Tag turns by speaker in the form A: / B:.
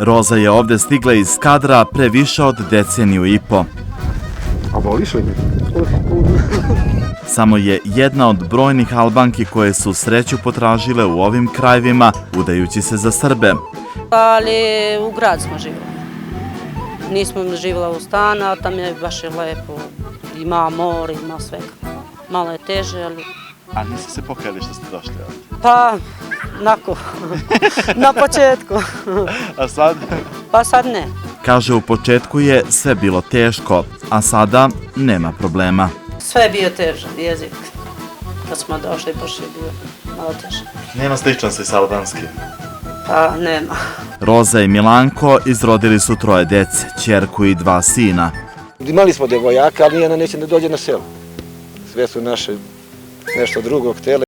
A: Roza je ovde stigla iz Skadra pre više od deceniju i po.
B: A voliš li me?
A: Samo je jedna od brojnih Albanki koje su sreću potražile u ovim krajevima, udajući se za Srbe.
C: Ali u grad smo živjeli. Nismo živjela u stanu, a tam je baš lepo. Ima more, ima svega. Malo je teže, ali...
A: A niste se pokajali što ste došli ovdje?
C: Pa, onako, na početku.
A: A sad?
C: Pa sad ne.
A: Kaže, u početku je sve bilo teško, a sada nema problema.
C: Sve je bio teže, jezik. Kad smo došli, baš je bio malo teže.
A: Nema sličnosti s albanskim.
C: Pa nema.
A: Roza i Milanko izrodili su 3 dece, ćerku i 2 sina.
B: Imali smo devojaka, ali nijedna neće da dođe na selo. Sve su naše nešto drugo htjele.